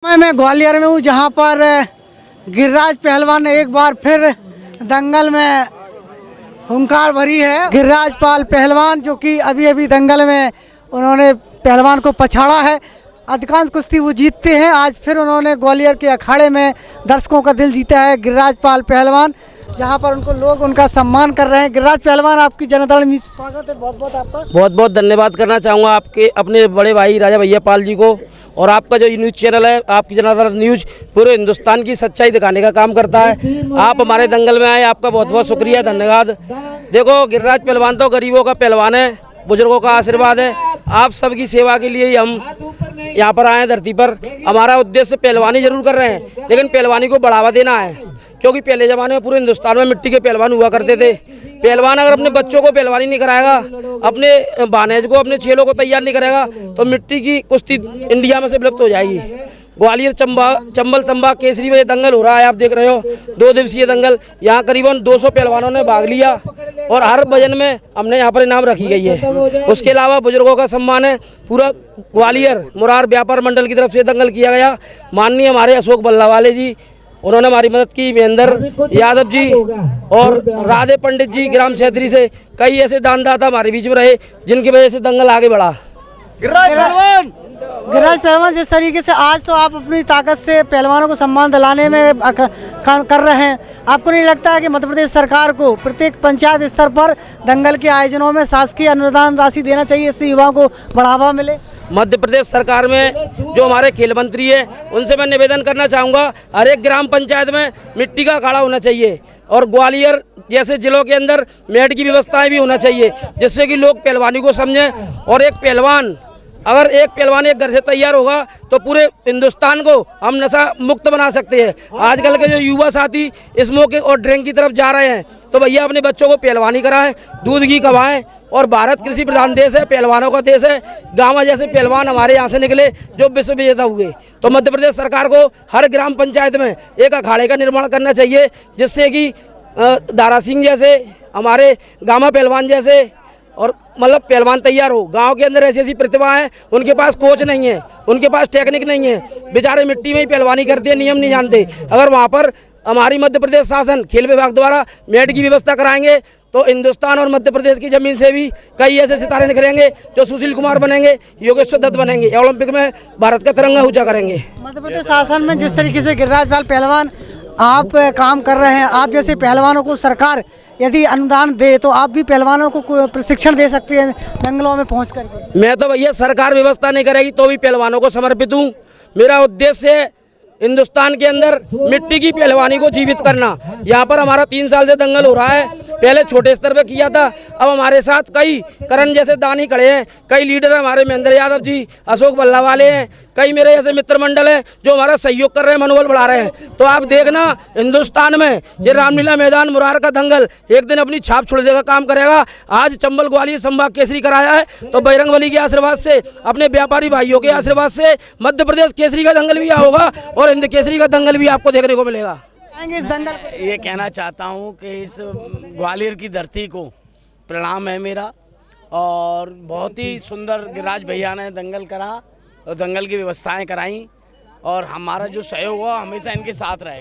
मैं ग्वालियर में हूँ, जहाँ पर गिरिराज पहलवान ने एक बार फिर दंगल में हुंकार भरी है। गिरिराज पाल पहलवान जो कि अभी अभी दंगल में उन्होंने पहलवान को पछाड़ा है। अधिकांश कुश्ती वो जीतते हैं। आज फिर उन्होंने ग्वालियर के अखाड़े में दर्शकों का दिल जीता है गिरिराज पाल पहलवान, जहां पर उनको लोग उनका सम्मान कर रहे हैं। गिरिराज पहलवान, आपकी जनता में स्वागत है। बहुत बहुत आपका बहुत बहुत धन्यवाद करना चाहूँगा आपके अपने बड़े भाई राजा भैया पाल जी को, और आपका जो न्यूज़ चैनल है, आपकी जनता न्यूज़ पूरे हिंदुस्तान की सच्चाई दिखाने का काम करता है। आप हमारे दंगल में आए, आपका बहुत बहुत शुक्रिया, धन्यवाद। देखो, गिरिराज पहलवान तो गरीबों का पहलवान है, बुजुर्गों का आशीर्वाद है। आप सबकी सेवा के लिए ही हम यहाँ पर आए हैं धरती पर। हमारा उद्देश्य पहलवानी जरूर कर रहे हैं, लेकिन पहलवानी को बढ़ावा देना है, क्योंकि पहले ज़माने में पूरे हिंदुस्तान में मिट्टी के पहलवान हुआ करते थे। पहलवान अगर अपने बच्चों को पहलवानी नहीं कराएगा, अपने भानेज को, अपने चेलों को तैयार नहीं करेगा, तो मिट्टी की कुश्ती इंडिया में से विलुप्त हो जाएगी। ग्वालियर चंबल संभाग केसरी में ये दंगल हो रहा है, आप देख रहे हो, 2 दिवसीय दंगल। यहाँ करीबन 200 पहलवानों ने भाग लिया और हर वजन में हमने यहाँ पर इनाम रखी गई है। उसके अलावा बुजुर्गों का सम्मान है। पूरा ग्वालियर मुरार व्यापार मंडल की तरफ से दंगल किया गया। माननीय हमारे अशोक बल्लावाले जी, उन्होंने हमारी मदद की। महेंद्र यादव जी और राधे पंडित जी ग्राम क्षेत्री से कई ऐसे दानदाता हमारे बीच में रहे, जिनकी वजह से दंगल आगे बढ़ा। गिरिराज पहलवान, जिस तरीके से आज तो आप अपनी ताकत से पहलवानों को सम्मान दिलाने में कर रहे हैं, आपको नहीं लगता है कि मध्य प्रदेश सरकार को प्रत्येक पंचायत स्तर पर दंगल के आयोजनों में शासकीय अनुदान राशि देना चाहिए, इससे युवाओं को बढ़ावा मिले? मध्य प्रदेश सरकार में जो हमारे खेल मंत्री है, उनसे मैं निवेदन करना चाहूँगा, हर एक ग्राम पंचायत में मिट्टी का अखाड़ा होना चाहिए, और ग्वालियर जैसे जिलों के अंदर मैट की व्यवस्थाएं भी होना चाहिए, जिससे कि लोग पहलवानी को समझें। और एक पहलवान एक घर से तैयार होगा तो पूरे हिंदुस्तान को हम नशा मुक्त बना सकते हैं। आजकल के जो युवा साथी स्मोकिंग और ड्रिंक की तरफ जा रहे हैं, तो भैया अपने बच्चों को पहलवानी कराएं, दूध घी खवाएं। और भारत कृषि प्रधान देश है, पहलवानों का देश है। गामा जैसे पहलवान हमारे यहाँ से निकले जो विश्व विजेता हुए। तो मध्य प्रदेश सरकार को हर ग्राम पंचायत में एक अखाड़े का निर्माण करना चाहिए, जिससे कि दारा सिंह जैसे, हमारे गामा पहलवान जैसे, और मतलब पहलवान तैयार हो। गांव के अंदर ऐसी ऐसी प्रतिभा है, उनके पास कोच नहीं है, उनके पास टेक्निक नहीं है, बेचारे मिट्टी में ही पहलवानी करते हैं, नियम नहीं जानते। अगर वहाँ पर हमारी मध्य प्रदेश शासन खेल विभाग द्वारा मैट की व्यवस्था कराएंगे, तो हिंदुस्तान और मध्य प्रदेश की जमीन से भी कई ऐसे सितारे निकलेंगे जो सुशील कुमार बनेंगे, योगेश्वर दत्त बनेंगे, ओलंपिक में भारत का तिरंगा ऊंचा करेंगे। मध्य प्रदेश शासन में जिस तरीके से गिरिराज पाल पहलवान आप काम कर रहे हैं, आप जैसे पहलवानों को सरकार यदि अनुदान दे तो आप भी पहलवानों को प्रशिक्षण दे सकते हैं दंगलों में पहुँच करके। मैं तो भैया सरकार व्यवस्था नहीं करेगी तो भी पहलवानों को समर्पित हूँ। मेरा उद्देश्य है हिंदुस्तान के अंदर मिट्टी की पहलवानी को जीवित करना। यहाँ पर हमारा 3 साल से दंगल हो रहा है। पहले छोटे स्तर पे किया था, अब हमारे साथ कई करण जैसे दानी खड़े हैं, कई लीडर हैं हमारे, महेंद्र यादव जी, अशोक बल्लावाले हैं, कई मेरे ऐसे मित्र मंडल हैं जो हमारा सहयोग कर रहे हैं, मनोबल बढ़ा रहे हैं। तो आप देखना, हिंदुस्तान में ये रामलीला मैदान मुरार का दंगल एक दिन अपनी छाप छोड़ देगा, काम करेगा। आज चंबल ग्वालियर संभाग केसरी कराया है, तो बजरंग बली के आशीर्वाद से, अपने व्यापारी भाइयों के आशीर्वाद से मध्य प्रदेश केसरी का दंगल भी होगा, और हिंद केसरी का दंगल भी आपको देखने को मिलेगा। इस दंगल ये कहना चाहता हूँ कि इस ग्वालियर की धरती को प्रणाम है मेरा, और बहुत ही सुंदर गिरिराज भैया ने दंगल करा और दंगल की व्यवस्थाएं कराई, और हमारा जो सहयोग हुआ हमेशा इनके साथ रहेगा।